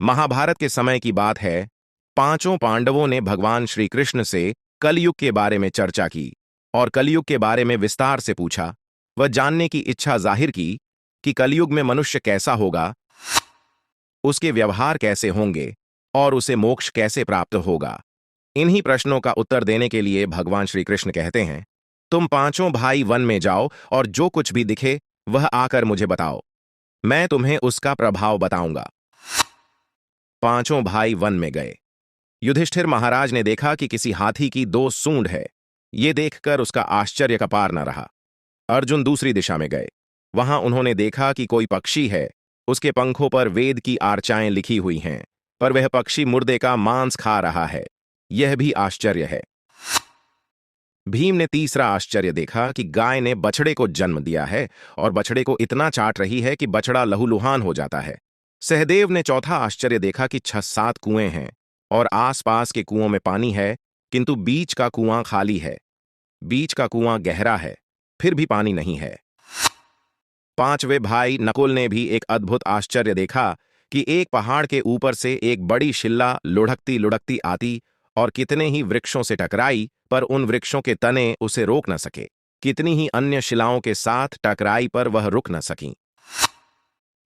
महाभारत के समय की बात है। पांचों पांडवों ने भगवान श्री कृष्ण से कलयुग के बारे में चर्चा की और कलयुग के बारे में विस्तार से पूछा। वह जानने की इच्छा जाहिर की कि कलयुग में मनुष्य कैसा होगा, उसके व्यवहार कैसे होंगे और उसे मोक्ष कैसे प्राप्त होगा। इन्हीं प्रश्नों का उत्तर देने के लिए भगवान श्री कृष्ण कहते हैं, तुम पांचों भाई वन में जाओ और जो कुछ भी दिखे वह आकर मुझे बताओ, मैं तुम्हें उसका प्रभाव बताऊंगा। पांचों भाई वन में गए। युधिष्ठिर महाराज ने देखा कि किसी हाथी की दो सूंड है। ये देखकर उसका आश्चर्य का पार न रहा। अर्जुन दूसरी दिशा में गए। वहां उन्होंने देखा कि कोई पक्षी है, उसके पंखों पर वेद की आर्चाएं लिखी हुई हैं, पर वह पक्षी मुर्दे का मांस खा रहा है। यह भी आश्चर्य है। भीम ने तीसरा आश्चर्य देखा कि गाय ने बछड़े को जन्म दिया है और बछड़े को इतना चाट रही है कि बछड़ा लहूलुहान हो जाता है। सहदेव ने चौथा आश्चर्य देखा कि 6-7 कुएं हैं और आसपास के कुओं में पानी है, किंतु बीच का कुआं खाली है। बीच का कुआं गहरा है, फिर भी पानी नहीं है। पांचवें भाई नकुल ने भी एक अद्भुत आश्चर्य देखा कि एक पहाड़ के ऊपर से एक बड़ी शिल्ला लुढ़कती लुढ़कती आती और कितने ही वृक्षों से टकराई, पर उन वृक्षों के तने उसे रोक न सके। कितनी ही अन्य शिलाओं के साथ टकराई पर वह रुक न सकी।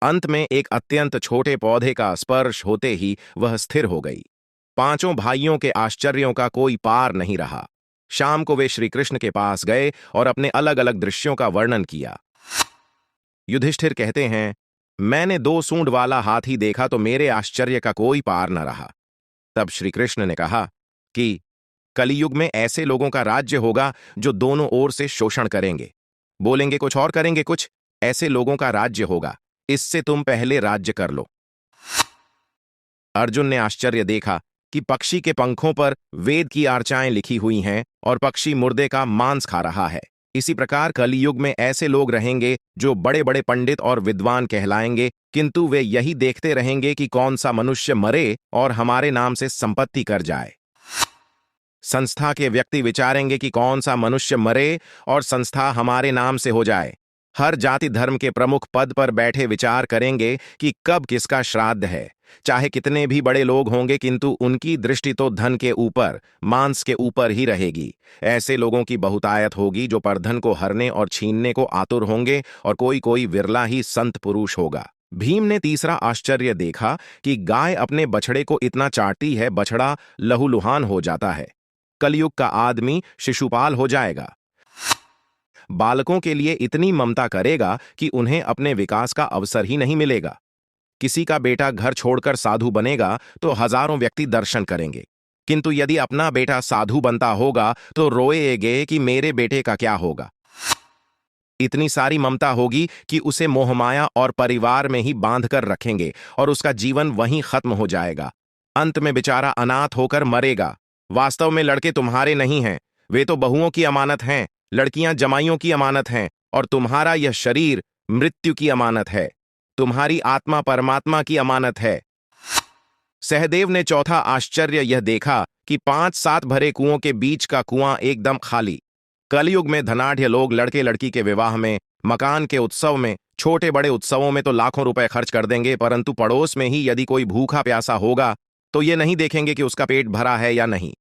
अंत में एक अत्यंत छोटे पौधे का स्पर्श होते ही वह स्थिर हो गई। पांचों भाइयों के आश्चर्यों का कोई पार नहीं रहा। शाम को वे श्री कृष्ण के पास गए और अपने अलग अलग दृश्यों का वर्णन किया। युधिष्ठिर कहते हैं, मैंने 2 सूंड वाला हाथी देखा तो मेरे आश्चर्य का कोई पार न रहा। तब श्री कृष्ण ने कहा कि कलियुग में ऐसे लोगों का राज्य होगा जो दोनों ओर से शोषण करेंगे, बोलेंगे कुछ और करेंगे कुछ। ऐसे लोगों का राज्य होगा, इससे तुम पहले राज्य कर लो। अर्जुन ने आश्चर्य देखा कि पक्षी के पंखों पर वेद की आर्चाएं लिखी हुई हैं और पक्षी मुर्दे का मांस खा रहा है। इसी प्रकार कलियुग में ऐसे लोग रहेंगे जो बड़े बड़े पंडित और विद्वान कहलाएंगे, किंतु वे यही देखते रहेंगे कि कौन सा मनुष्य मरे और हमारे नाम से संपत्ति कर जाए। संस्था के व्यक्ति विचारेंगे कि कौन सा मनुष्य मरे और संस्था हमारे नाम से हो जाए। हर जाति धर्म के प्रमुख पद पर बैठे विचार करेंगे कि कब किसका श्राद्ध है। चाहे कितने भी बड़े लोग होंगे, किंतु उनकी दृष्टि तो धन के ऊपर, मांस के ऊपर ही रहेगी। ऐसे लोगों की बहुतायत होगी जो परधन को हरने और छीनने को आतुर होंगे और कोई कोई विरला ही संत पुरुष होगा। भीम ने तीसरा आश्चर्य देखा कि गाय अपने बछड़े को इतना चाटती है, बछड़ा लहूलुहान हो जाता है। कलयुग का आदमी शिशुपाल हो जाएगा। बालकों के लिए इतनी ममता करेगा कि उन्हें अपने विकास का अवसर ही नहीं मिलेगा। किसी का बेटा घर छोड़कर साधु बनेगा तो हजारों व्यक्ति दर्शन करेंगे, किंतु यदि अपना बेटा साधु बनता होगा तो रोएंगे कि मेरे बेटे का क्या होगा। इतनी सारी ममता होगी कि उसे मोहमाया और परिवार में ही बांध कर रखेंगे और उसका जीवन वहीं खत्म हो जाएगा। अंत में बेचारा अनाथ होकर मरेगा। वास्तव में लड़के तुम्हारे नहीं हैं, वे तो बहुओं की अमानत हैं। लड़कियां जमाइयों की अमानत हैं और तुम्हारा यह शरीर मृत्यु की अमानत है। तुम्हारी आत्मा परमात्मा की अमानत है। सहदेव ने चौथा आश्चर्य यह देखा कि 5-7 भरे कुओं के बीच का कुआं एकदम खाली। कलयुग में धनाढ़ लोग लड़के लड़की के विवाह में, मकान के उत्सव में, छोटे बड़े उत्सवों में तो लाखों रुपए खर्च कर देंगे, परंतु पड़ोस में ही यदि कोई भूखा प्यासा होगा तो ये नहीं देखेंगे कि उसका पेट भरा है या नहीं।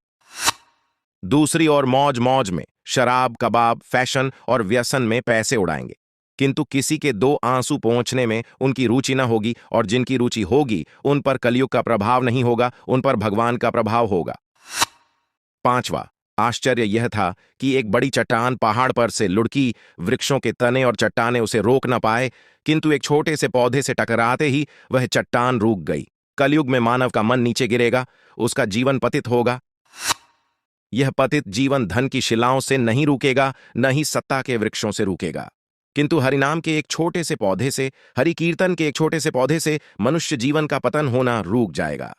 दूसरी ओर मौज मौज में शराब, कबाब, फैशन और व्यसन में पैसे उड़ाएंगे, किंतु किसी के 2 आंसू पोंछने में उनकी रुचि न होगी, और जिनकी रुचि होगी उन पर कलयुग का प्रभाव नहीं होगा, उन पर भगवान का प्रभाव होगा। पांचवा आश्चर्य यह था कि एक बड़ी चट्टान पहाड़ पर से लुढ़की। वृक्षों के तने और चट्टाने उसे रोक न पाए, किंतु एक छोटे से पौधे से टकराते ही वह चट्टान रुक गई। कलयुग में मानव का मन नीचे गिरेगा, उसका जीवन पतित होगा। यह पतित जीवन धन की शिलाओं से नहीं रुकेगा, न ही सत्ता के वृक्षों से रुकेगा, किंतु हरिनाम के एक छोटे से पौधे से, हरि कीर्तन के एक छोटे से पौधे से मनुष्य जीवन का पतन होना रुक जाएगा।